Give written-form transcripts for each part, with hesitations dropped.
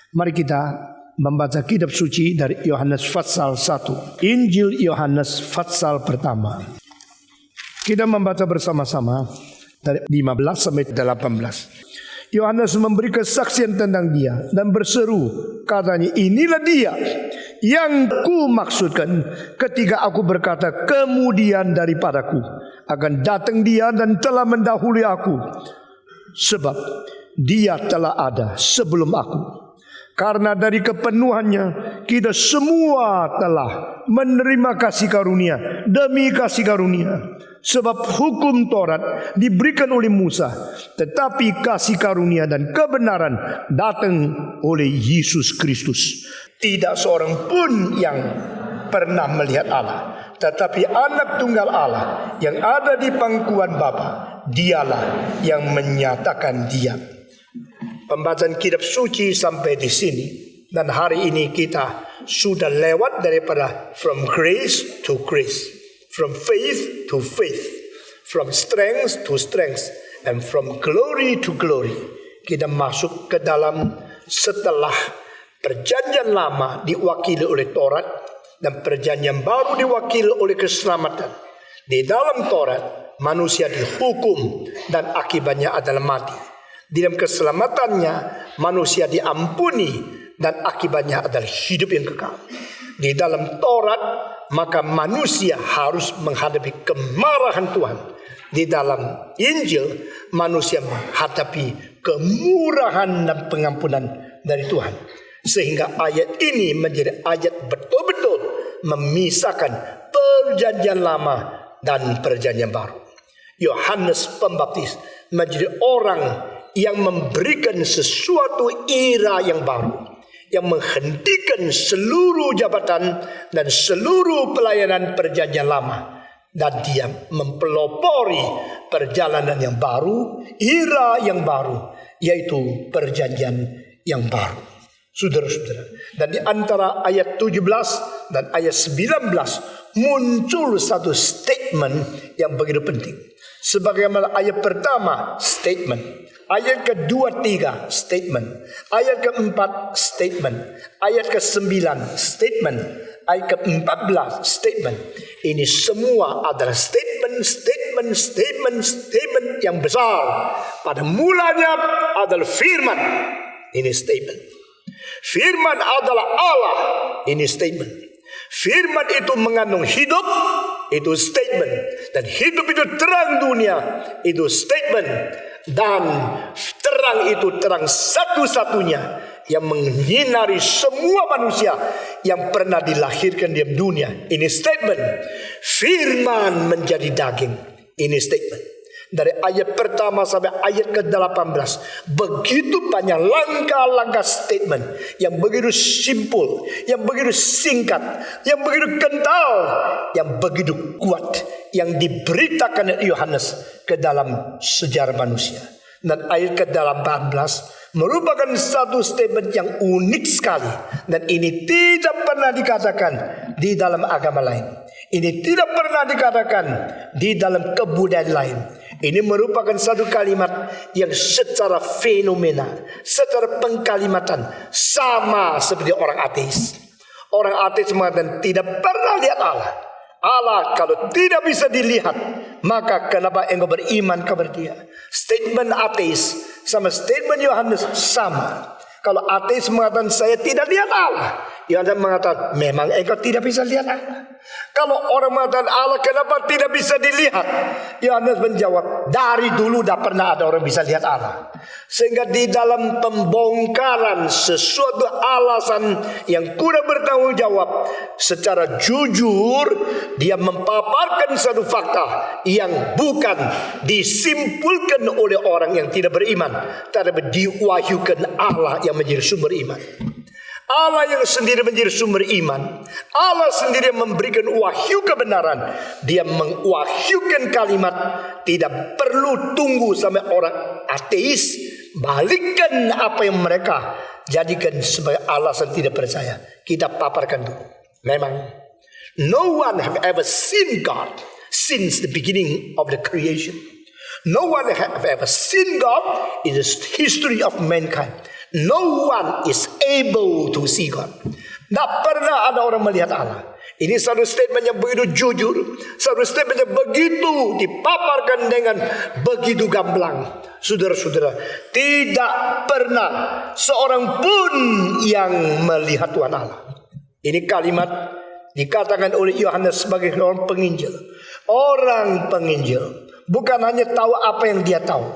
Mari kita membaca kitab suci dari Yohanes pasal 1. Injil Yohanes pasal pertama. Kita membaca bersama-sama dari 15 sampai 18. Yohanes memberi kesaksian tentang dia dan berseru, katanya, inilah dia yang ku maksudkan ketika aku berkata kemudian daripadaku akan datang dia dan telah mendahului aku, sebab dia telah ada sebelum aku. Karena dari kepenuhannya kita semua telah menerima kasih karunia demi kasih karunia. Sebab hukum Taurat diberikan oleh Musa, tetapi kasih karunia dan kebenaran datang oleh Yesus Kristus. Tidak seorang pun yang pernah melihat Allah, tetapi anak tunggal Allah yang ada di pangkuan Bapa, dialah yang menyatakan dia. Pembacaan kitab suci sampai di sini. Dan hari ini kita sudah lewat daripada from grace to grace, from faith to faith, from strength to strength, and from glory to glory. Kita masuk ke dalam setelah perjanjian lama diwakili oleh Taurat dan perjanjian baru diwakili oleh keselamatan. Di dalam Taurat manusia dihukum dan akibatnya adalah mati. Di dalam keselamatannya manusia diampuni dan akibatnya adalah hidup yang kekal. Di dalam Taurat maka manusia harus menghadapi kemarahan Tuhan. Di dalam Injil manusia menghadapi kemurahan dan pengampunan dari Tuhan. Sehingga ayat ini menjadi ayat betul-betul memisahkan perjanjian lama dan perjanjian baru. Yohanes Pembaptis menjadi orang yang memberikan sesuatu era yang baru, yang menghentikan seluruh jabatan dan seluruh pelayanan perjanjian lama, dan dia mempelopori perjalanan yang baru, era yang baru, yaitu perjanjian yang baru. Saudara-saudara, dan di antara ayat 17 dan ayat 19 muncul satu statement yang begitu penting. Sebagaimana ayat pertama statement, ayat kedua tiga statement, ayat keempat statement, ayat ke-9 statement, ayat ke-14 statement. Ini semua adalah statement yang besar. Pada mulanya adalah firman. Ini statement. Firman adalah Allah. Ini statement. Firman itu mengandung hidup. Itu statement. Dan hidup itu terang dunia. Itu statement. Dan terang itu terang satu-satunya yang menyinari semua manusia yang pernah dilahirkan di dunia. Ini statement. Firman menjadi daging. Ini statement. Dari ayat pertama sampai ayat ke-18 begitu banyak langkah-langkah statement yang begitu simpul, yang begitu singkat, yang begitu kental, yang begitu kuat, yang diberitakan oleh Yohanes ke dalam sejarah manusia. Dan ayat ke-18 merupakan satu statement yang unik sekali, dan ini tidak pernah dikatakan di dalam agama lain. Ini tidak pernah dikatakan di dalam kebudayaan lain. Ini merupakan satu kalimat yang secara fenomena, secara pengkalimatan sama seperti orang ateis. Orang ateis mengatakan tidak pernah lihat Allah. Allah kalau tidak bisa dilihat, maka kenapa engkau beriman kepada dia? Statement ateis sama statement Yohanes sama. Kalau ateis mengatakan saya tidak lihat Allah, Yohanes mengatakan memang engkau tidak bisa lihat Allah. Kalau orang mengatakan Allah kenapa tidak bisa dilihat, Yohanes menjawab dari dulu tidak pernah ada orang bisa lihat Allah. Sehingga di dalam pembongkaran sesuatu alasan yang kurang bertanggung jawab, secara jujur dia mempaparkan satu fakta yang bukan disimpulkan oleh orang yang tidak beriman, tetapi diwahyukan Allah yang menjadi sumber iman. Allah yang sendiri menjadi sumber iman. Allah sendiri memberikan wahyu kebenaran. Dia mengwahyukan kalimat. Tidak perlu tunggu sampai orang ateis balikkan apa yang mereka jadikan sebagai alasan tidak percaya. Kita paparkan dulu. Memang no one have ever seen God since the beginning of the creation. No one have ever seen God in the history of mankind. No one is able to see God. Tidak pernah ada orang melihat Allah. Ini satu statement yang begitu jujur, satu statement yang begitu dipaparkan dengan begitu gamblang. Saudara-saudara, tidak pernah seorang pun yang melihat Tuhan Allah. Ini kalimat dikatakan oleh Yohanes sebagai orang penginjil. Orang penginjil bukan hanya tahu apa yang dia tahu,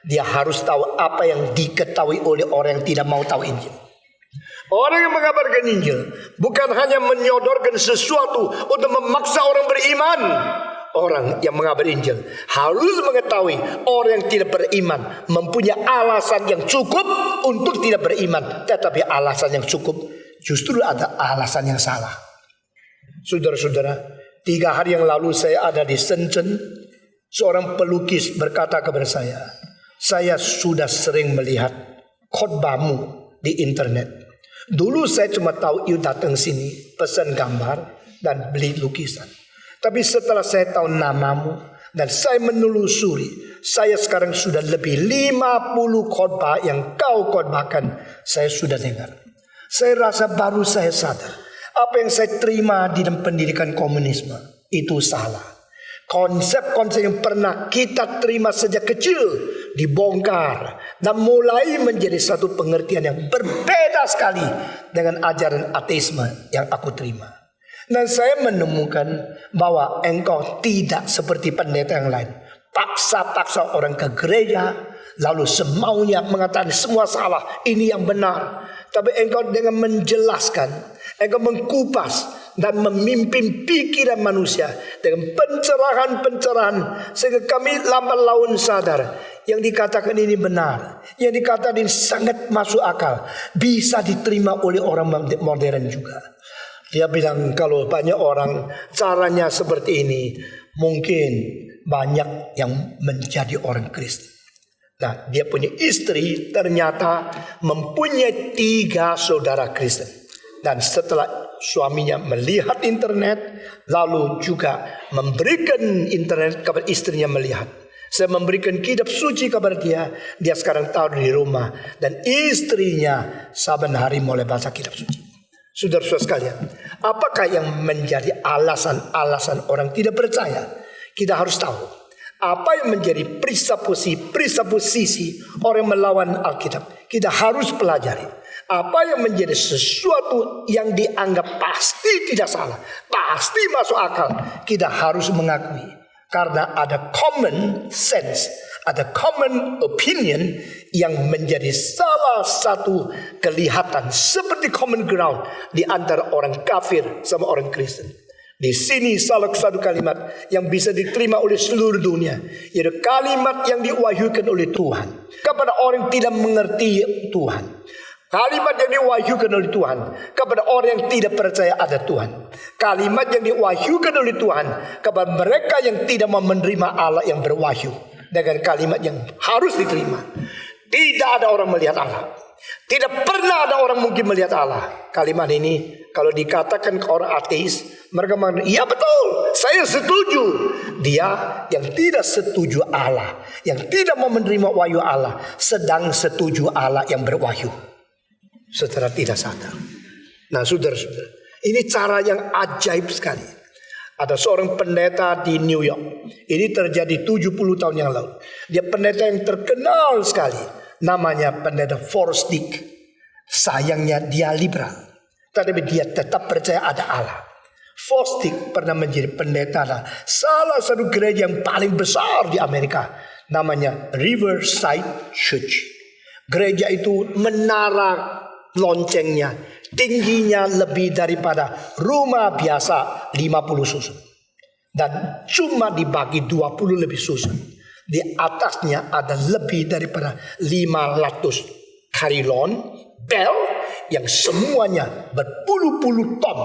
dia harus tahu apa yang diketahui oleh orang yang tidak mau tahu Injil. Orang yang mengabarkan Injil bukan hanya menyodorkan sesuatu untuk memaksa orang beriman. Orang yang mengabar Injil harus mengetahui orang yang tidak beriman mempunyai alasan yang cukup untuk tidak beriman. Tetapi alasan yang cukup justru ada alasan yang salah. Saudara-saudara, 3 hari yang lalu saya ada di Shenzhen. Seorang pelukis berkata kepada saya sudah sering melihat khotbahmu di internet. Dulu saya cuma tahu you datang sini, pesan gambar dan beli lukisan. Tapi setelah saya tahu namamu dan saya menelusuri, saya sekarang sudah lebih 50 khotbah yang kau khotbahkan saya sudah dengar. Saya rasa baru saya sadar, apa yang saya terima di dalam pendidikan komunisme itu salah. Konsep-konsep yang pernah kita terima sejak kecil dibongkar dan mulai menjadi satu pengertian yang berbeda sekali dengan ajaran ateisme yang aku terima. Dan saya menemukan bahwa engkau tidak seperti pendeta yang lain, paksa-paksa orang ke gereja lalu semaunya mengatakan semua salah, ini yang benar. Tapi engkau dengan menjelaskan, engkau mengkupas dan memimpin pikiran manusia dengan pencerahan-pencerahan sehingga kami lambat laun sadar yang dikatakan ini benar, yang dikatakan ini sangat masuk akal, bisa diterima oleh orang modern juga. Dia bilang kalau banyak orang caranya seperti ini, mungkin banyak yang menjadi orang Kristen. Nah, dia punya istri ternyata mempunyai 3 saudara Kristen. Dan setelah suaminya melihat internet, lalu juga memberikan internet kepada istrinya melihat. Saya memberikan kitab suci kepada dia, dia sekarang tahu di rumah. Dan istrinya saban hari mulai baca kitab suci. Saudara-saudara sekalian, apakah yang menjadi alasan-alasan orang tidak percaya? Kita harus tahu. Apa yang menjadi presupposisi orang melawan Alkitab? Kita harus pelajari. Apa yang menjadi sesuatu yang dianggap pasti tidak salah, pasti masuk akal, kita harus mengakui. Karena ada common sense, ada common opinion yang menjadi salah satu kelihatan seperti common ground di antara orang kafir sama orang Kristen. Di sini salah satu kalimat yang bisa diterima oleh seluruh dunia, yaitu kalimat yang diwahyukan oleh Tuhan kepada orang yang tidak mengerti Tuhan. Kalimat yang diwahyukan oleh Tuhan kepada orang yang tidak percaya ada Tuhan. Kalimat yang diwahyukan oleh Tuhan kepada mereka yang tidak mau menerima Allah yang berwahyu. Dengan kalimat yang harus diterima. Tidak ada orang melihat Allah. Tidak pernah ada orang mungkin melihat Allah. Kalimat ini kalau dikatakan ke orang ateis, mereka mengatakan, iya betul, saya setuju. Dia yang tidak setuju Allah, yang tidak mau menerima wahyu Allah, sedang setuju Allah yang berwahyu. Secara tidak sadar. Nah saudara-saudara, ini cara yang ajaib sekali. Ada seorang pendeta di New York. Ini terjadi 70 tahun yang lalu. Dia pendeta yang terkenal sekali. Namanya pendeta Forrest Dick. Sayangnya dia liberal, tetapi dia tetap percaya ada Allah. Forrest Dick pernah menjadi pendeta salah satu gereja yang paling besar di Amerika. Namanya Riverside Church. Gereja itu menara loncengnya tingginya lebih daripada rumah biasa 50 susun. Dan cuma dibagi 20 lebih susun. Di atasnya ada lebih daripada 500 carillon bell yang semuanya berpuluh-puluh ton.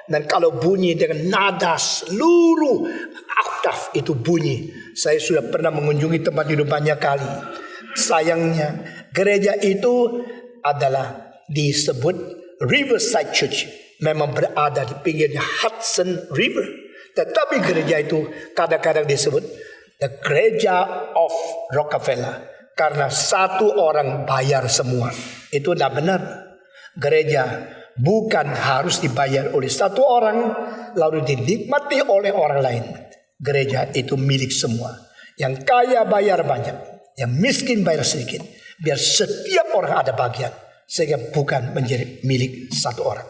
Dan kalau bunyi dengan nada seluruh oktav itu bunyi. Saya sudah pernah mengunjungi tempat itu banyak kali. Sayangnya gereja itu adalah disebut Riverside Church. Memang berada di pinggirnya Hudson River. Tetapi gereja itu kadang-kadang disebut the Gereja of Rockefeller. Karena satu orang bayar semua. Itu tidak benar. Gereja bukan harus dibayar oleh satu orang lalu dinikmati oleh orang lain. Gereja itu milik semua. Yang kaya bayar banyak, yang miskin bayar sedikit. Biar setiap orang ada bagian, sehingga bukan menjadi milik satu orang.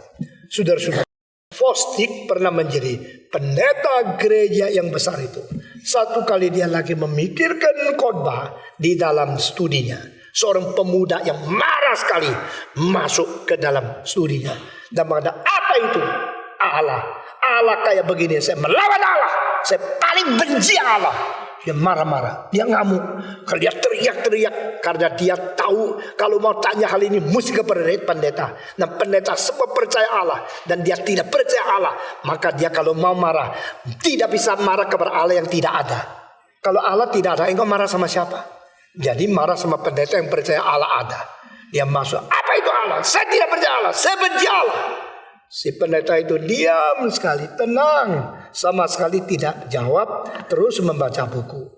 Saudara-saudara, Fosdick pernah menjadi pendeta gereja yang besar itu. Satu kali dia lagi memikirkan khotbah di dalam studinya. Seorang pemuda yang marah sekali masuk ke dalam studinya dan mengatakan, apa itu? Allah. Allah kayak begini, saya melawan Allah. Saya paling benci Allah. Dia marah-marah, dia ngamuk, kalau dia teriak-teriak karena dia tahu kalau mau tanya hal ini mesti kepada pendeta. Dan pendeta semua percaya Allah dan dia tidak percaya Allah, maka dia kalau mau marah tidak bisa marah kepada Allah yang tidak ada. Kalau Allah tidak ada, engkau marah sama siapa? Jadi marah sama pendeta yang percaya Allah ada. Dia masuk, apa itu Allah? Saya tidak percaya Allah, saya benci Allah. Si pendeta itu diam sekali, tenang, sama sekali tidak jawab, terus membaca buku.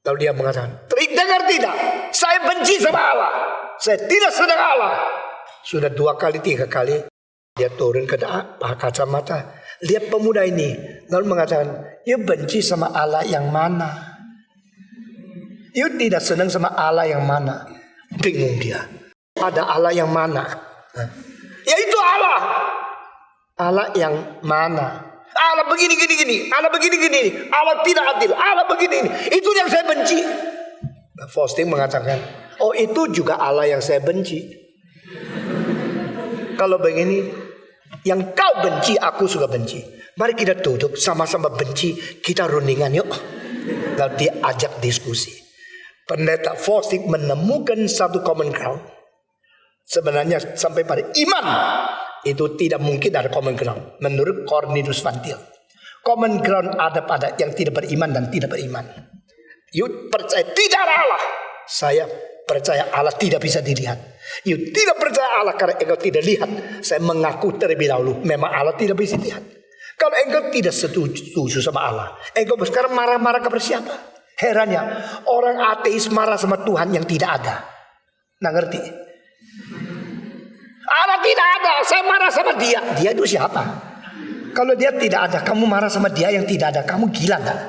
Lalu dia mengatakan, dengar tidak? Saya benci sama Allah, saya tidak senang Allah. Sudah 2 kali 3 kali dia turun ke kacamata, lihat pemuda ini, lalu mengatakan, you benci sama Allah yang mana? You tidak senang sama Allah yang mana? Bingung dia. Ada Allah yang mana? Ya itu Allah. Allah yang mana? Allah begini. Allah begini. Allah tidak adil. Allah begini. Itu yang saya benci. Fosdick mengatakan, oh itu juga Allah yang saya benci. Kalau begini, yang kau benci aku juga benci. Mari kita duduk sama-sama benci, kita rundingan yuk. Lalu dia ajak diskusi. Pendeta Fosdick menemukan satu common ground. Sebenarnya sampai pada iman itu tidak mungkin ada common ground. Menurut Cornelius Van Til, common ground ada pada yang tidak beriman dan tidak beriman. You percaya tidak ada Allah, saya percaya Allah tidak bisa dilihat. You tidak percaya Allah karena engkau tidak lihat. Saya mengaku terlebih dahulu memang Allah tidak bisa dilihat. Kalau engkau tidak setuju sama Allah, engkau sekarang marah-marah kepada siapa? Herannya orang ateis marah sama Tuhan yang tidak ada. Nah ngerti? Allah tidak ada, saya marah sama dia. Dia itu siapa? Kalau dia tidak ada, kamu marah sama dia yang tidak ada, kamu gila enggak?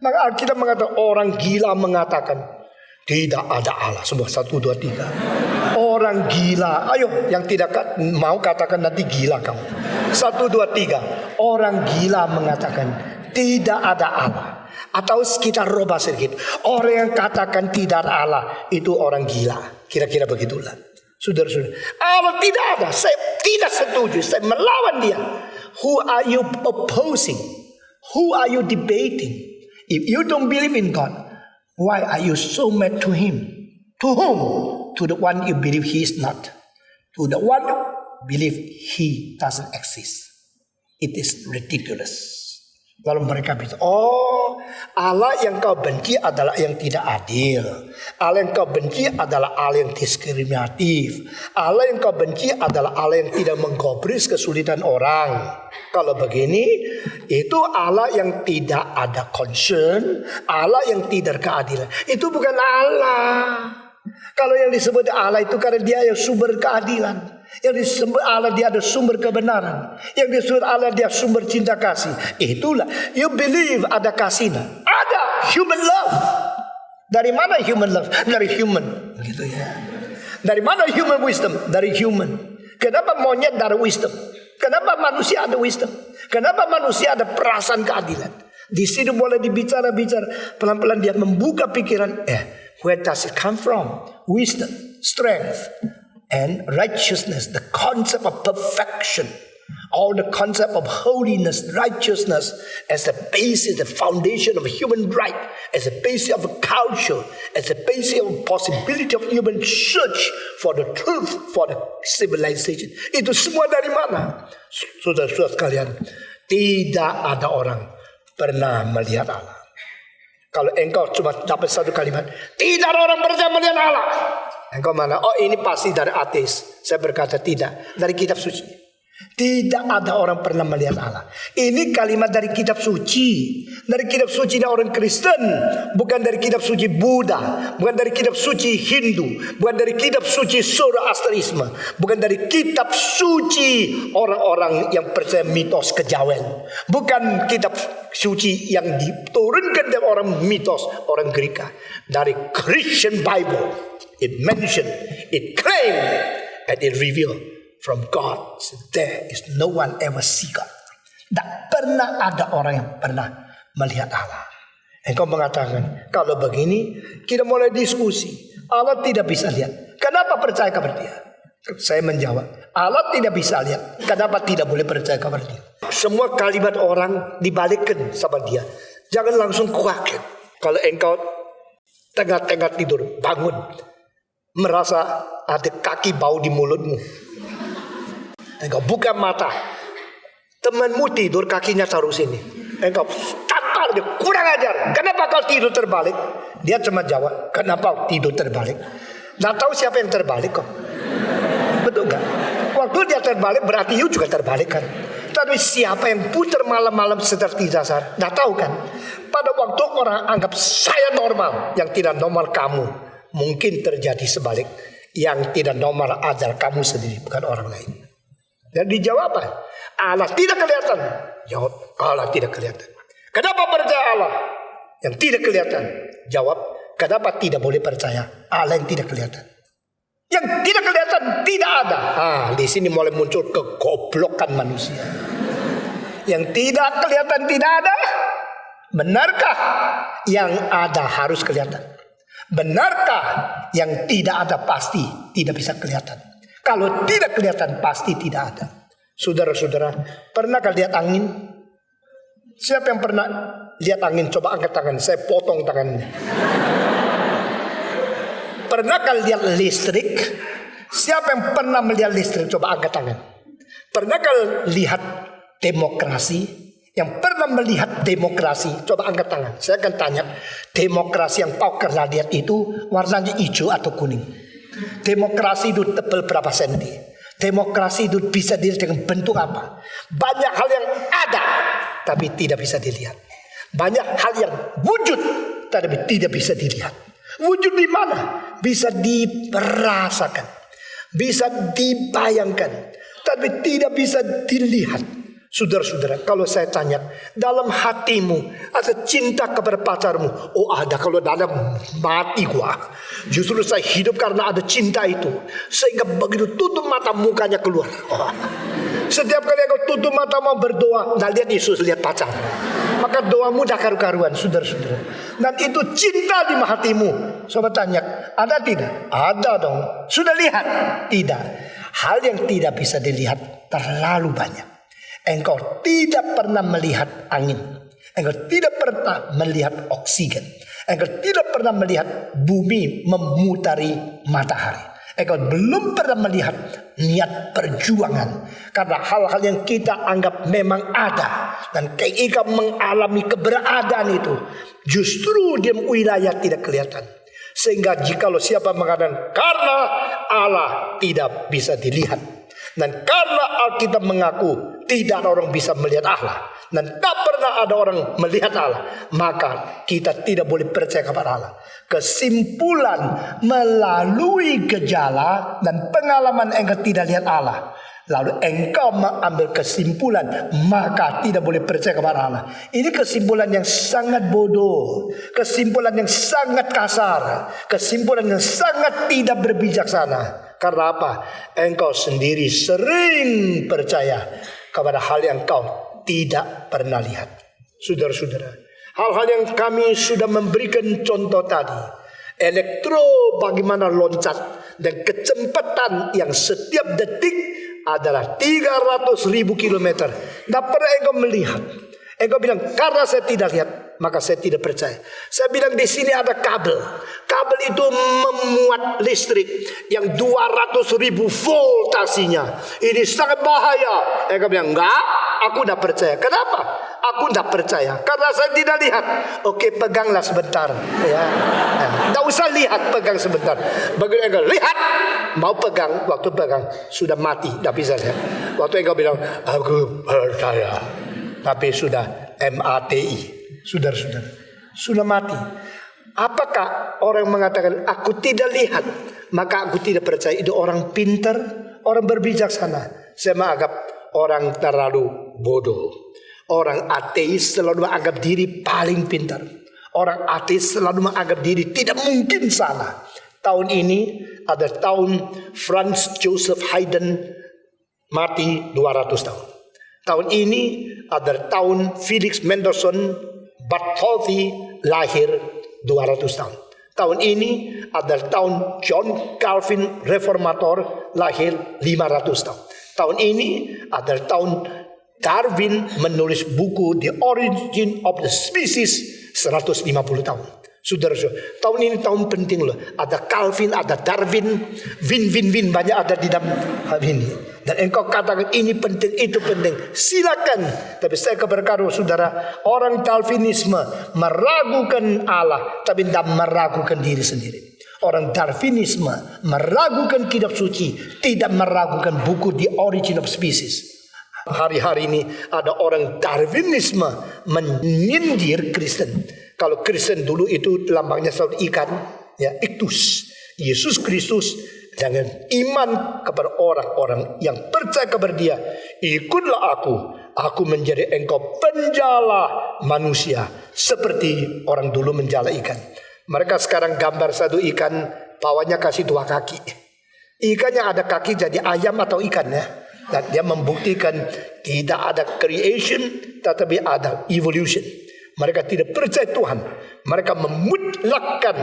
Maka kita mengatakan orang gila mengatakan tidak ada Allah. Semua 1, 2, 3. Orang gila, ayo yang tidak mau katakan nanti gila kamu. 1, 2, 3. Orang gila mengatakan tidak ada Allah. Atau kita rubah sedikit, orang yang katakan tidak ada Allah itu orang gila. Kira-kira begitulah. Saudara-saudara, Allah tidak ada, saya tidak setuju, saya melawan dia. Who are you opposing? Who are you debating? If you don't believe in God, why are you so mad to him? To whom? To the one you believe he is not. To the one you believe he doesn't exist. It is ridiculous. Lalu mereka bilang, oh Allah yang kau benci adalah yang tidak adil. Allah yang kau benci adalah Allah yang diskriminatif. Allah yang kau benci adalah Allah yang tidak menggubris kesulitan orang. Kalau begini, itu Allah yang tidak ada concern, Allah yang tidak keadilan. Itu bukan Allah. Kalau yang disebut Allah itu karena dia yang sumber keadilan. Yang disebut Allah dia ada sumber kebenaran. Yang disebut Allah dia sumber cinta kasih. Itulah you believe ada kasihnya. Ada human love. Dari mana human love? Dari human, gitu ya. Dari mana human wisdom? Dari human. Kenapa monyet dari wisdom? Kenapa manusia ada wisdom? Kenapa manusia ada perasaan keadilan? Di sini boleh dibicara-bicara, pelan-pelan dia membuka pikiran. Where does it come from? Wisdom, strength, and righteousness, the concept of perfection, or the concept of holiness, righteousness as the basis, the foundation of human right, as a basis of a culture, as a basis of possibility of human search for the truth, for the civilization. Itu semua dari mana? Saudara-saudara sekalian, tidak ada orang pernah melihat Allah. Kalau engkau cuma dapat satu kalimat, tidak ada orang percaya melihat Allah. Engkau mana? Oh ini pasti dari ateis. Saya berkata tidak. Dari kitab suci. Tidak ada orang pernah melihat Allah. Ini kalimat dari kitab suci. Dari kitab suci orang Kristen. Bukan dari kitab suci Buddha. Bukan dari kitab suci Hindu. Bukan dari kitab suci Zoroastrianisme. Bukan dari kitab suci orang-orang yang percaya mitos kejawen. Bukan kitab suci yang diturunkan dari orang mitos orang Greka. Dari Christian Bible. It mentioned, it claimed, and it revealed from God. So there is no one ever see God. Tak pernah ada orang yang pernah melihat Allah. Engkau mengatakan, kalau begini kita mulai diskusi. Allah tidak bisa lihat. Kenapa percaya kepada dia? Saya menjawab, Allah tidak bisa lihat. Kenapa tidak boleh percaya kepada dia? Semua kalimat orang dibalikkan sama dia. Jangan langsung kaget. Kalau engkau tengah-tengah tidur, bangun, merasa ada kaki bau di mulutmu. Engkau buka mata, temanmu tidur kakinya taruh sini. Engkau tampar dia, kurang ajar. Kenapa kau tidur terbalik? Dia cuma jawab, kenapa tidur terbalik? Nggak tahu siapa yang terbalik kok. Betul nggak? Waktu dia terbalik berarti you juga terbalik kan. Tapi siapa yang putar malam-malam seperti dasar? Nggak tahu kan. Pada waktu orang anggap saya normal, yang tidak normal kamu. Mungkin terjadi sebalik. Yang tidak normal adalah kamu sendiri, bukan orang lain. Dan dijawab apa? Allah tidak kelihatan. Jawab, Allah tidak kelihatan. Kenapa percaya Allah yang tidak kelihatan? Jawab, kenapa tidak boleh percaya Allah yang tidak kelihatan? Yang tidak kelihatan tidak ada. Di sini mulai muncul kegoblokan manusia. Yang tidak kelihatan tidak ada. Benarkah yang ada harus kelihatan? Benarkah yang tidak ada pasti tidak bisa kelihatan? Kalau tidak kelihatan pasti tidak ada. Saudara-saudara, pernahkah lihat angin? Siapa yang pernah lihat angin? Coba angkat tangan, saya potong tangannya. Pernahkah lihat listrik? Siapa yang pernah melihat listrik? Coba angkat tangan. Pernahkah lihat demokrasi? Yang pernah melihat demokrasi? Coba angkat tangan. Saya akan tanya, demokrasi yang kau pernah lihat itu warnanya hijau atau kuning? Demokrasi itu tebal berapa senti? Demokrasi itu bisa dilihat dengan bentuk apa? Banyak hal yang ada tapi tidak bisa dilihat. Banyak hal yang wujud tapi tidak bisa dilihat. Wujud di mana? Bisa dirasakan, bisa dibayangkan, tapi tidak bisa dilihat. Saudara-saudara, kalau saya tanya, dalam hatimu ada cinta kepada pacarmu? Oh ada, kalau dalam mati gua. Justru saya hidup karena ada cinta itu. Sehingga begitu tutup mata mukanya keluar. Setiap kali aku tutup mata mau berdoa, nah lihat Yesus, lihat pacar. Maka doamu dah karu-karuan, saudara-saudara. Dan itu cinta di hatimu. Coba tanya, ada tidak? Ada dong. Sudah lihat? Tidak. Hal yang tidak bisa dilihat terlalu banyak. Engkau tidak pernah melihat angin. Engkau tidak pernah melihat oksigen. Engkau tidak pernah melihat bumi memutari matahari. Engkau belum pernah melihat niat perjuangan. Karena hal-hal yang kita anggap memang ada. Dan ketika mengalami keberadaan itu, justru di wilayah tidak kelihatan. Sehingga jikalau siapa mengatakan karena Allah tidak bisa dilihat. Dan karena Alkitab mengaku tidak ada orang bisa melihat Allah, dan tak pernah ada orang melihat Allah, maka kita tidak boleh percaya kepada Allah. Kesimpulan melalui gejala dan pengalaman engkau tidak lihat Allah, lalu engkau mengambil kesimpulan, maka tidak boleh percaya kepada Allah. Ini kesimpulan yang sangat bodoh, kesimpulan yang sangat kasar, kesimpulan yang sangat tidak berbijaksana. Karena apa? Engkau sendiri sering percaya kepada hal yang kau tidak pernah lihat. Saudara-saudara, hal-hal yang kami sudah memberikan contoh tadi, elektro bagaimana loncat dan kecepatan yang setiap detik adalah 300.000 kilometer. Tidak pernah engkau melihat. Engkau bilang karena saya tidak lihat, maka saya tidak percaya. Saya bilang di sini ada kabel. Kabel itu memuat listrik yang 200.000 voltasinya. Ini sangat bahaya. Engkau bilang enggak, aku tidak percaya. Kenapa? Aku tidak percaya karena saya tidak lihat. Oke, peganglah sebentar. Ya, tidak usah lihat, pegang sebentar. Begitu engkau lihat, mau pegang, waktu pegang sudah mati, tidak bisa lihat. Waktu engkau bilang, aku percaya, tapi sudah MATI, saudara-saudara, sudah mati. Apakah orang mengatakan aku tidak lihat, maka aku tidak percaya? Itu orang pintar, orang berbijaksana. Saya menganggap orang terlalu bodoh. Orang ateis selalu menganggap diri paling pintar. Orang ateis selalu menganggap diri tidak mungkin salah. Tahun ini ada tahun Franz Joseph Haydn mati 200 tahun. Tahun ini ada tahun Felix Mendelssohn Bartholdy lahir 200 tahun. Tahun ini adalah tahun John Calvin Reformator lahir 500 tahun. Tahun ini adalah tahun Darwin menulis buku The Origin of the Species 150 tahun. Saudara-saudara, tahun ini tahun penting loh. Ada Calvin, ada Darwin, win banyak ada di dalam hal ini. Dan engkau katakan ini penting, itu penting. Silakan. Tapi saya berkata saudara, orang Calvinisme meragukan Allah, tapi tidak meragukan diri sendiri. Orang Darwinisme meragukan kitab suci, tidak meragukan buku The Origin of Species. Hari-hari ini ada orang Darwinisme menyindir Kristen. Kalau Kristen dulu itu lambangnya selalu ikan, ya, iktus. Yesus Kristus, jangan iman kepada orang-orang yang percaya kepada Dia. Ikutlah aku menjadi engkau penjala manusia, seperti orang dulu menjala ikan. Mereka sekarang gambar satu ikan, pawanya kasih 2 kaki. Ikannya ada kaki jadi ayam atau ikan, ya. Dan dia membuktikan tidak ada creation, tetapi ada evolution. Mereka tidak percaya Tuhan. Mereka memutlakkan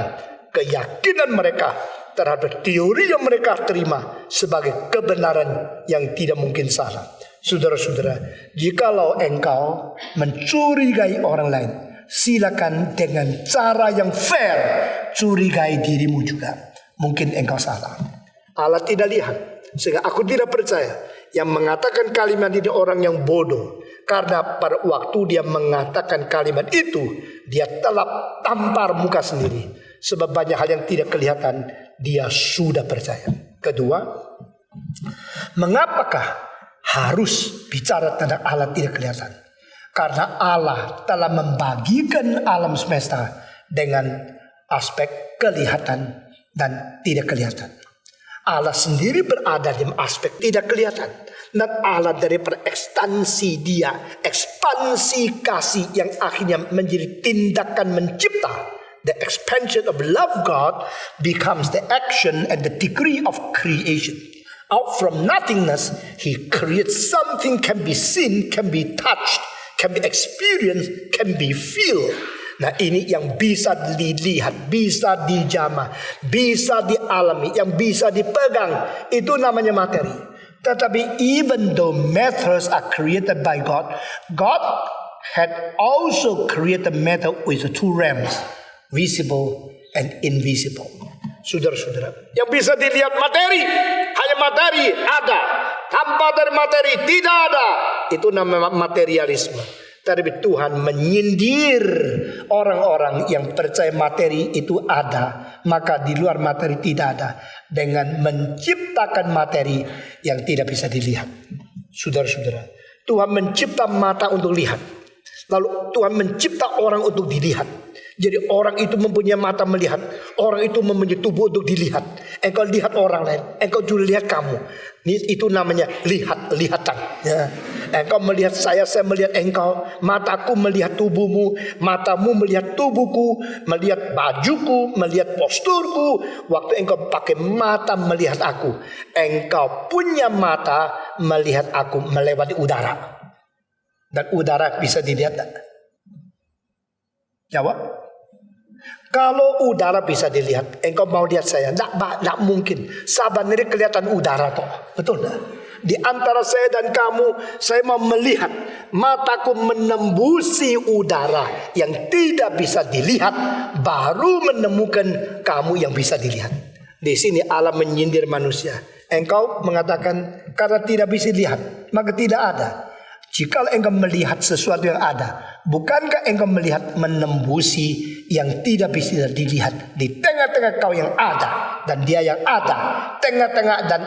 keyakinan mereka terhadap teori yang mereka terima sebagai kebenaran yang tidak mungkin salah. Saudara-saudara, jikalau engkau mencurigai orang lain, silakan dengan cara yang fair curigai dirimu juga. Mungkin engkau salah. Allah tidak lihat, sehingga aku tidak percaya. Yang mengatakan kalimat itu orang yang bodoh. Karena pada waktu dia mengatakan kalimat itu, dia telah tampar muka sendiri. Sebab banyak hal yang tidak kelihatan, dia sudah percaya. Kedua, mengapakah harus bicara tentang Allah tidak kelihatan? Karena Allah telah membagikan alam semesta dengan aspek kelihatan dan tidak kelihatan. Allah sendiri berada di aspek tidak kelihatan. Dan Allah daripada ekstansi Dia, ekspansi kasih yang akhirnya menjadi tindakan mencipta. The expansion of love God becomes the action and the degree of creation. Out from nothingness, He creates something can be seen, can be touched, can be experienced, can be feel. Nah, ini yang bisa dilihat, bisa dijamah, bisa dialami, yang bisa dipegang. Itu namanya materi. Tetapi even though matters are created by God, God had also created matter with 2 realms, visible and invisible. Saudara-saudara, yang bisa dilihat materi, hanya materi ada. Tanpa dari materi tidak ada. Itu namanya materialisme. Tapi Tuhan menyindir orang-orang yang percaya materi itu ada, maka di luar materi tidak ada, dengan menciptakan materi yang tidak bisa dilihat. Saudara-saudara, Tuhan mencipta mata untuk lihat. Lalu Tuhan mencipta orang untuk dilihat. Jadi orang itu mempunyai mata melihat, orang itu mempunyai tubuh untuk dilihat. Engkau lihat orang lain, engkau juga lihat kamu. Itu namanya lihatan. Ya. Engkau melihat saya melihat engkau. Mataku melihat tubuhmu, matamu melihat tubuhku, melihat bajuku, melihat posturku. Waktu engkau pakai mata melihat aku, engkau punya mata melihat aku melewati udara. Dan udara bisa dilihat tak? Jawab. Kalau udara bisa dilihat, engkau mau lihat saya? Tidak mungkin. Sebenarnya kelihatan udara toh, betul tak? Di antara saya dan kamu, saya mau melihat. Mataku menembusi udara yang tidak bisa dilihat, baru menemukan kamu yang bisa dilihat. Di sini Allah menyindir manusia. Engkau mengatakan karena tidak bisa dilihat, maka tidak ada. Jika engkau melihat sesuatu yang ada, bukankah engkau melihat menembusi yang tidak bisa dilihat di tengah-tengah kau yang ada dan dia yang ada, tengah-tengah dan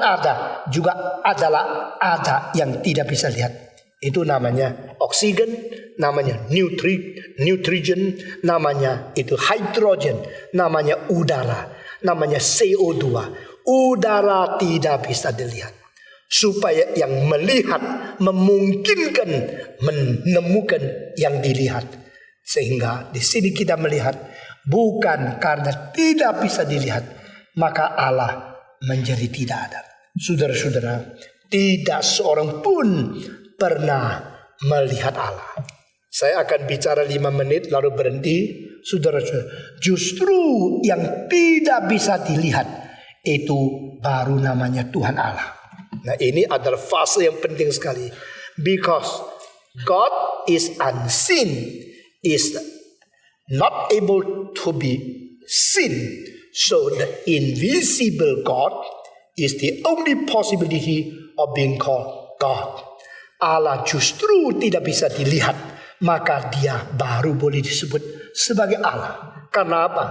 ada juga adalah ada yang tidak bisa lihat. Itu namanya oksigen, namanya nitrogen, namanya itu hidrogen, namanya udara, namanya CO2. Udara tidak bisa dilihat. Supaya yang melihat memungkinkan menemukan yang dilihat. Sehingga di sini kita melihat bukan karena tidak bisa dilihat maka Allah menjadi tidak ada. Saudara-saudara, tidak seorang pun pernah melihat Allah. Saya akan bicara 5 menit lalu berhenti. Saudara-saudara, justru yang tidak bisa dilihat itu baru namanya Tuhan Allah. Nah, ini adalah fase yang penting sekali. Because God is unseen, is not able to be seen. So the invisible God is the only possibility of being called God. Allah justru tidak bisa dilihat, maka dia baru boleh disebut sebagai Allah. Karena apa?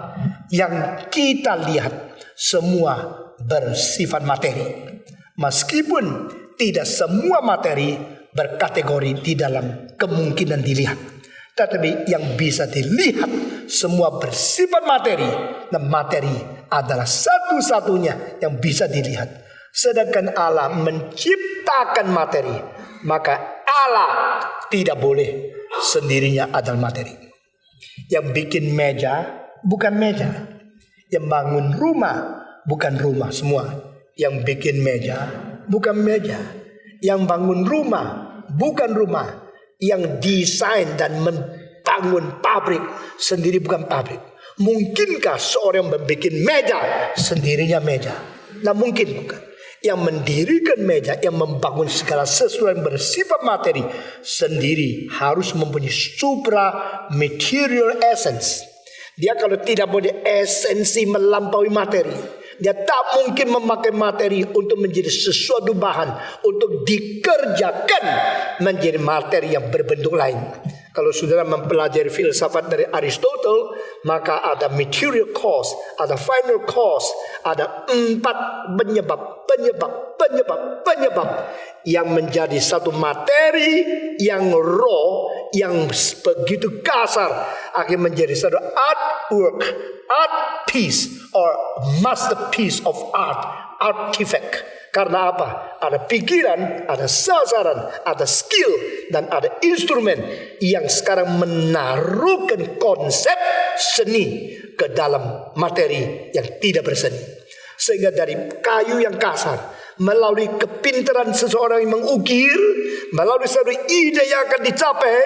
Yang kita lihat semua bersifat materi. Meskipun tidak semua materi berkategori di dalam kemungkinan dilihat, tetapi yang bisa dilihat semua bersifat materi, dan materi adalah satu-satunya yang bisa dilihat. Sedangkan Allah menciptakan materi, maka Allah tidak boleh sendirinya adalah materi. Yang bikin meja bukan meja, yang bangun rumah bukan rumah semua. Yang bikin meja bukan meja, yang bangun rumah bukan rumah, yang desain dan membangun pabrik sendiri bukan pabrik. Mungkinkah seorang membuat meja sendirinya meja? Nah, mungkin bukan. Yang mendirikan meja, yang membangun segala sesuatu yang bersifat materi sendiri harus mempunyai supra material essence. Dia kalau tidak punya esensi melampaui materi, dia tak mungkin memakai materi untuk menjadi sesuatu bahan untuk dikerjakan menjadi materi yang berbentuk lain. Kalau saudara mempelajari filsafat dari Aristotle, maka ada material cause, ada final cause, ada 4 penyebab yang menjadi satu materi yang raw, yang begitu kasar akan menjadi satu artwork, art piece or masterpiece of art, artifact. Karena apa? Ada pikiran, ada sasaran, ada skill, dan ada instrumen yang sekarang menaruhkan konsep seni ke dalam materi yang tidak berseni. Sehingga dari kayu yang kasar, melalui kepintaran seseorang yang mengukir, melalui satu ide yang akan dicapai,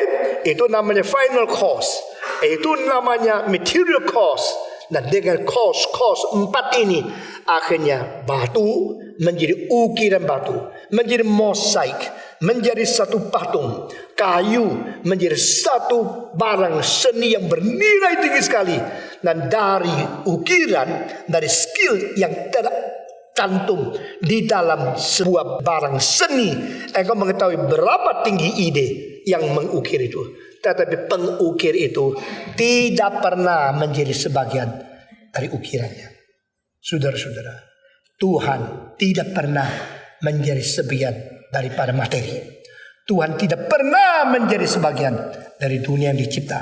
itu namanya final cause. Itu namanya material cause. Dan dengan cause 4 ini, akhirnya batu menjadi ukiran batu, menjadi mosaik, menjadi satu patung, kayu menjadi satu barang seni yang bernilai tinggi sekali. Dan dari ukiran, dari skill yang tercantum di dalam sebuah barang seni, engkau mengetahui berapa tinggi ide yang mengukir itu. Tetapi pengukir itu tidak pernah menjadi sebagian dari ukirannya. Saudara-saudara, Tuhan tidak pernah menjadi sebagian daripada materi. Tuhan tidak pernah menjadi sebagian dari dunia yang dicipta.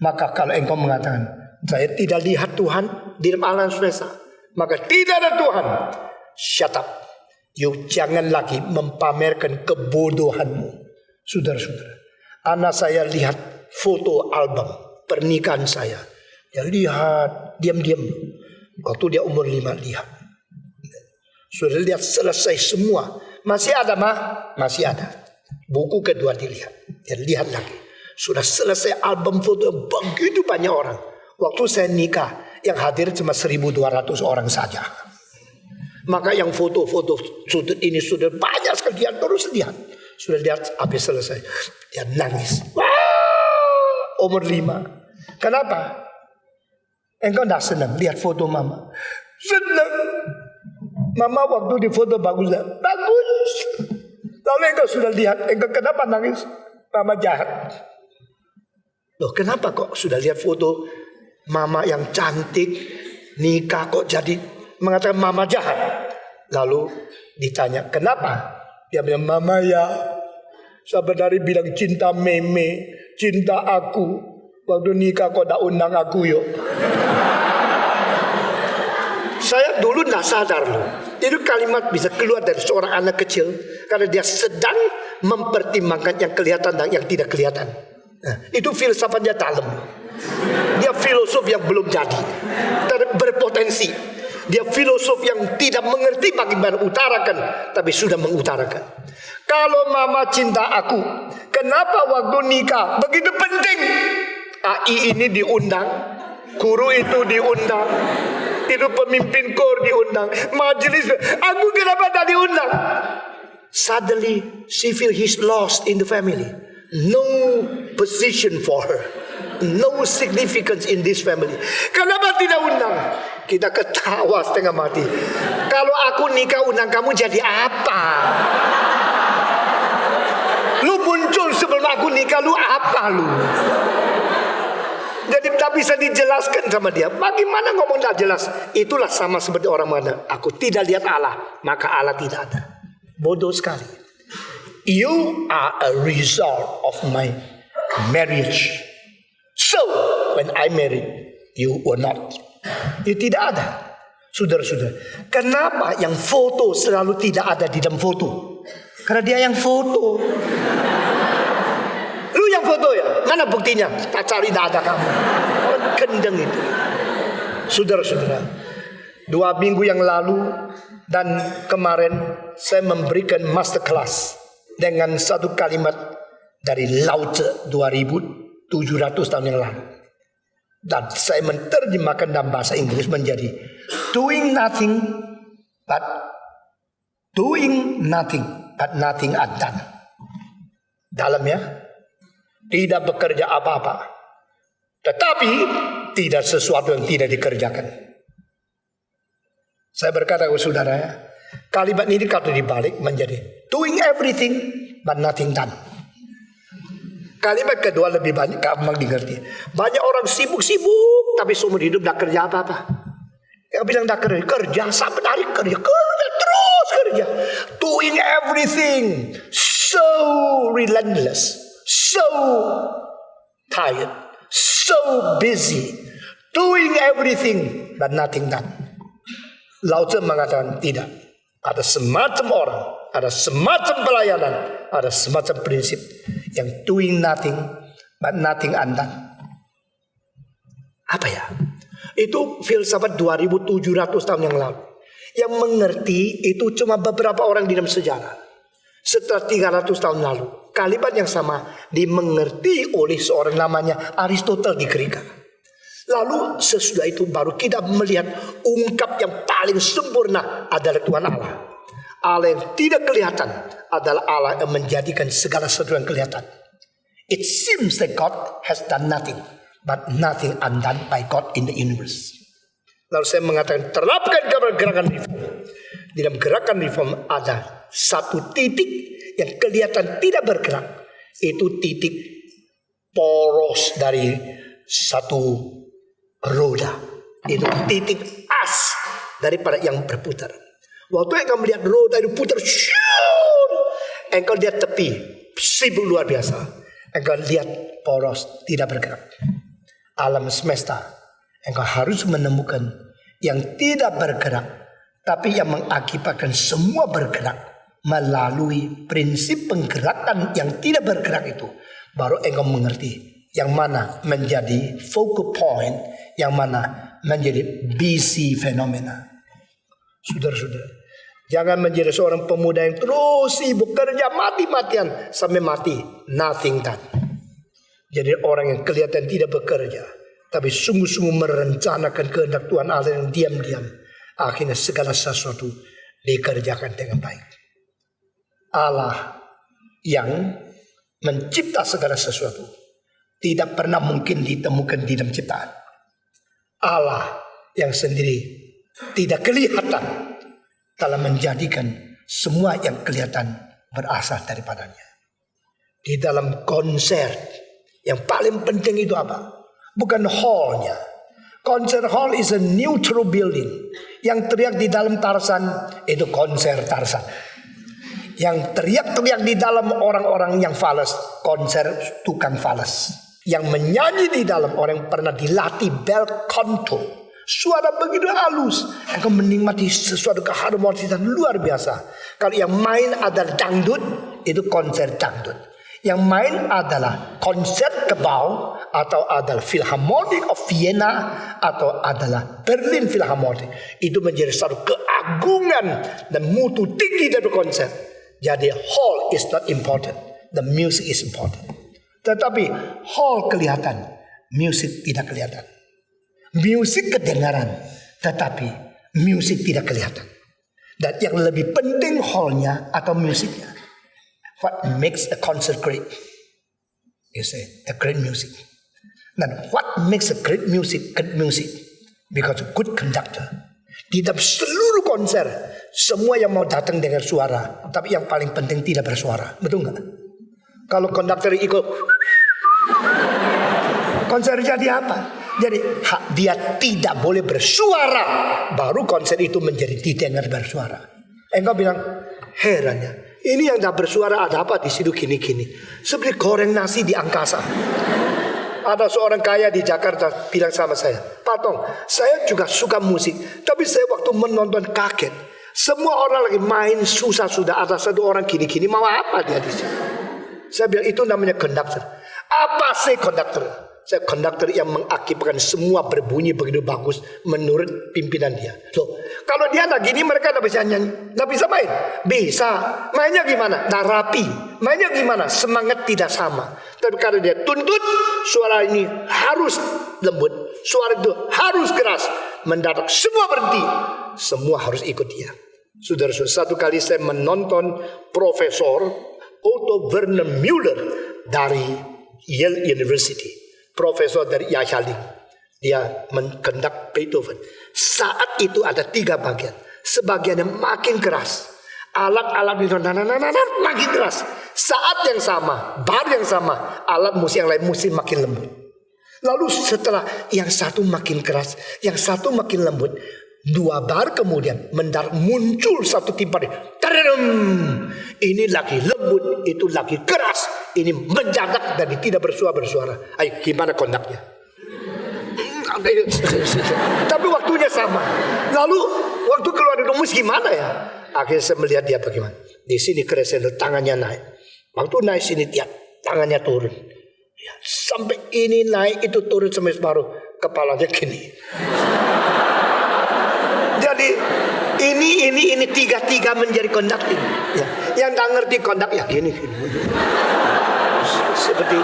Maka kalau engkau mengatakan, saya tidak lihat Tuhan di dalam alam semesta, maka tidak ada Tuhan. Shut up. You jangan lagi mempamerkan kebodohanmu. Saudara-saudara, anak saya lihat foto album pernikahan saya. Dia lihat diam-diam. Waktu dia umur 5 lihat. Sudah lihat selesai semua. Masih ada mah? Masih ada. Buku kedua dilihat. Dia lihat lagi. Sudah selesai album foto begitu banyak orang. Waktu saya nikah, yang hadir cuma 1.200 orang saja. Maka yang foto-foto sudut ini sudah banyak sekali. Dia terus lihat. Sudah lihat habis selesai. Dia nangis. Wah, umur 5. Kenapa? Engkau tidak senang lihat foto mama? Senang. Mama waktu di foto bagus. Bagus. Lalu engkau sudah lihat, engkau kenapa nangis? Mama jahat. Loh, kenapa kok sudah lihat foto mama yang cantik, nikah kok jadi mengatakan mama jahat? Lalu ditanya, kenapa? Dia bilang, mama ya, sebenarnya bilang cinta meme, cinta aku. Waktu nikah kok tak undang aku yuk. Saya dulu tidak sadar loh. Itu kalimat bisa keluar dari seorang anak kecil karena dia sedang mempertimbangkan yang kelihatan dan yang tidak kelihatan. Nah, itu filsafatnya dalam. Dia filosof yang belum jadi, berpotensi. Dia filosof yang tidak mengerti bagaimana utarakan, tapi sudah mengutarakan. Kalau mama cinta aku, kenapa waktu nikah begitu penting? AI ini diundang, guru itu diundang, itu pemimpin kor diundang, majelis, aku kenapa tak diundang? Suddenly she feel he's lost in the family. No position for her, no significance in this family. Kenapa tidak undang? Kita ketawa setengah mati. Kalau aku nikah undang kamu jadi apa? Lu muncul sebelum aku nikah, lu apa lu? Jadi tak bisa dijelaskan sama dia. Bagaimana ngomong tak jelas? Itulah sama seperti orang mana. Aku tidak lihat Allah, maka Allah tidak ada. Bodoh sekali. You are a result of my marriage. So when I married, you were not. You tidak ada. Saudara-saudara, kenapa yang foto selalu tidak ada di dalam foto? Karena dia yang foto. Lu yang foto ya? Mana buktinya? Tak cari, tak ada kamu. Orang kendeng itu. Saudara-saudara, 2 minggu yang lalu dan kemarin saya memberikan masterclass dengan satu kalimat dari Lao Tzu 2700 tahun yang lalu. Dan saya menerjemahkan dalam bahasa Inggris menjadi doing nothing but nothing undone. Dalamnya, tidak bekerja apa-apa, tetapi tidak sesuatu yang tidak dikerjakan. Saya berkata kepada saudara ya, kalimat ini kalau dibalik menjadi doing everything but nothing done. Kalimat kedua lebih banyak gampang dimengerti. Banyak orang sibuk-sibuk tapi seumur hidup tidak kerja apa-apa. Yang bilang tidak kerja sampai hari kerja terus kerja, doing everything, so relentless, so tired, so busy, doing everything but nothing done. Lao Tzu mengatakan tidak. Ada semacam orang, ada semacam pelayanan, ada semacam prinsip yang doing nothing but nothing undone. Apa ya? Itu filsafat 2700 tahun yang lalu. Yang mengerti itu cuma beberapa orang di dalam sejarah. Setelah 300 tahun lalu, kalimat yang sama dimengerti oleh seorang namanya Aristotle di Greka. Lalu sesudah itu baru kita melihat ungkap yang paling sempurna adalah Tuhan Allah. Allah yang tidak kelihatan adalah Allah yang menjadikan segala sesuatu yang kelihatan. It seems that God has done nothing, but nothing undone by God in the universe. Lalu saya mengatakan terapkan gerakan reform. Di dalam gerakan reform ada satu titik yang kelihatan tidak bergerak. Itu titik poros dari satu roda. Itu titik as daripada yang berputar. Waktu engkau melihat roda itu putar, engkau lihat tepi, sibuk luar biasa. Engkau lihat poros tidak bergerak. Alam semesta, engkau harus menemukan yang tidak bergerak, tapi yang mengakibatkan semua bergerak melalui prinsip penggerakan yang tidak bergerak itu. Baru engkau mengerti yang mana menjadi focal point, yang mana menjadi busy fenomena. Saudara-saudara, jangan menjadi seorang pemuda yang terus sibuk kerja mati-matian sampai mati, nothing done. Jadi orang yang kelihatan tidak bekerja, tapi sungguh-sungguh merencanakan kehendak Tuhan Allah yang diam-diam, akhirnya segala sesuatu dikerjakan dengan baik. Allah yang mencipta segala sesuatu tidak pernah mungkin ditemukan di dalam ciptaan. Allah yang sendiri tidak kelihatan dalam menjadikan semua yang kelihatan berasal daripadanya. Di dalam konser yang paling penting itu apa? Bukan hallnya. Konser hall is a neutral building. Yang teriak di dalam Tarzan itu konser Tarzan. Yang teriak-teriak di dalam orang-orang yang falas, konser tukang falas. Yang menyanyi di dalam orang yang pernah dilatih bel konto, suara begitu halus, engkau menikmati sesuatu keharmonisan luar biasa. Kalau yang main adalah dangdut, itu konser dangdut. Yang main adalah konser kebau, atau adalah Philharmonic of Vienna, atau adalah Berlin Philharmonic. Itu menjadi satu keagungan dan mutu tinggi dari konser. Jadi hall is not important, the music is important. Tetapi hall kelihatan, musik tidak kelihatan. Musik kedengaran, tetapi musik tidak kelihatan. Dan yang lebih penting hallnya atau musiknya. What makes a concert great is a great music. Dan what makes a great music? Because a good conductor. Di dalam seluruh konser, semua yang mau datang dengar suara, tapi yang paling penting tidak bersuara. Betul nggak? Kalau konduktor ikut, konser jadi apa? Jadi dia tidak boleh bersuara, baru konser itu menjadi didengar bersuara. Engkau bilang, herannya, ini yang tak bersuara ada apa di situ gini-gini? Seperti goreng nasi di angkasa. Ada seorang kaya di Jakarta bilang sama saya, Pak Tong, saya juga suka musik, tapi saya waktu menonton kaget. Semua orang lagi main susah, sudah ada satu orang gini-gini, mau apa dia di sini? Saya bilang itu namanya konduktor. Apa sih konduktor? Saya konduktor yang mengakibatkan semua berbunyi begitu bagus menurut pimpinan dia. Loh, kalau dia lagi ini mereka tidak bisa nyanyi, tidak bisa main. Bisa, mainnya gimana? Nah, rapi. Mainnya gimana? Semangat tidak sama. Tapi kalau dia tuntut, suara ini harus lembut, suara itu harus keras. Mendadak semua berhenti, semua harus ikut dia. Saudara-saudara, satu kali saya menonton Profesor Otto Werner Müller dari Yale University, profesor dari Yachalik. Dia mengendak Beethoven. Saat itu ada 3 bagian. Sebagian yang makin keras, alat-alat itu makin keras. Saat yang sama, bar yang sama, alat musik yang lain musik makin lembut. Lalu setelah yang satu makin keras, yang satu makin lembut, 2 bar kemudian mendarat muncul satu timpani. Ini lagi lembut, itu lagi keras. Ini mendadak dan tidak bersuara. Ayo, gimana kondaknya? Tapi waktunya sama. Lalu waktu keluar dari musik gimana ya? Akhirnya saya melihat dia bagaimana. Di sini crescendo, tangannya naik. Waktu naik sini tiap tangannya turun. Ya, sampai ini naik itu turun sampai separuh, kepalanya gini. Jadi ini tiga menjadi conducting. Ya, yang tak ngerti kondak ya gini. Seperti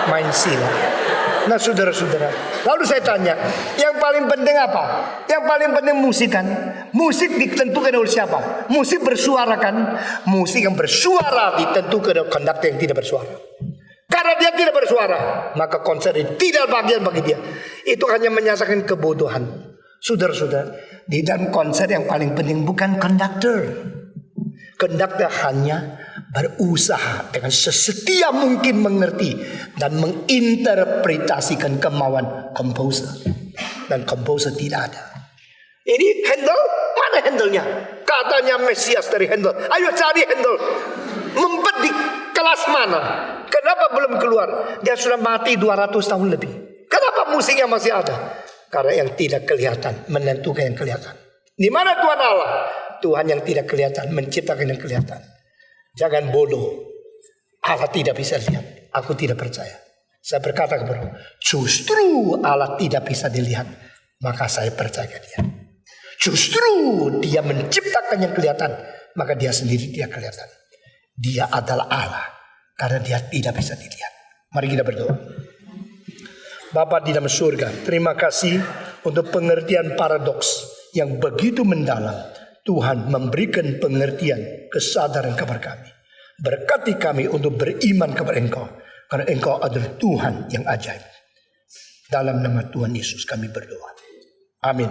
main silat. Nah, saudara-saudara, lalu saya tanya, yang paling penting apa? Yang paling penting musik kan? Musik ditentukan oleh siapa? Musik bersuara kan? Musik yang bersuara ditentukan oleh konduktor yang tidak bersuara. Karena dia tidak bersuara, maka konser itu tidak bagian bagi dia. Itu hanya menyatakan kebodohan. Saudara-saudara, di dalam konser yang paling penting bukan konduktor. Konduktor hanya berusaha dengan sesetia mungkin mengerti dan menginterpretasikan kemauan komposer. Dan komposer tidak ada. Ini Handel, mana Handelnya? Katanya Mesias dari Handel. Ayo cari Handel. Mempet di kelas mana? Kenapa belum keluar? Dia sudah mati 200 tahun lebih. Kenapa musiknya masih ada? Karena yang tidak kelihatan menentukan yang kelihatan. Di mana Tuhan Allah? Tuhan yang tidak kelihatan menciptakan yang kelihatan. Jangan bodoh. Allah tidak bisa lihat. Aku tidak percaya. Saya berkata kepada justru Allah tidak bisa dilihat. Maka saya percaya dia. Justru dia menciptakan yang kelihatan. Maka dia sendiri tidak kelihatan. Dia adalah Allah. Karena dia tidak bisa dilihat. Mari kita berdoa. Bapa di dalam surga, terima kasih untuk pengertian paradoks yang begitu mendalam. Tuhan memberikan pengertian, kesadaran kepada kami. Berkati kami untuk beriman kepada Engkau. Karena Engkau adalah Tuhan yang ajaib. Dalam nama Tuhan Yesus kami berdoa. Amin.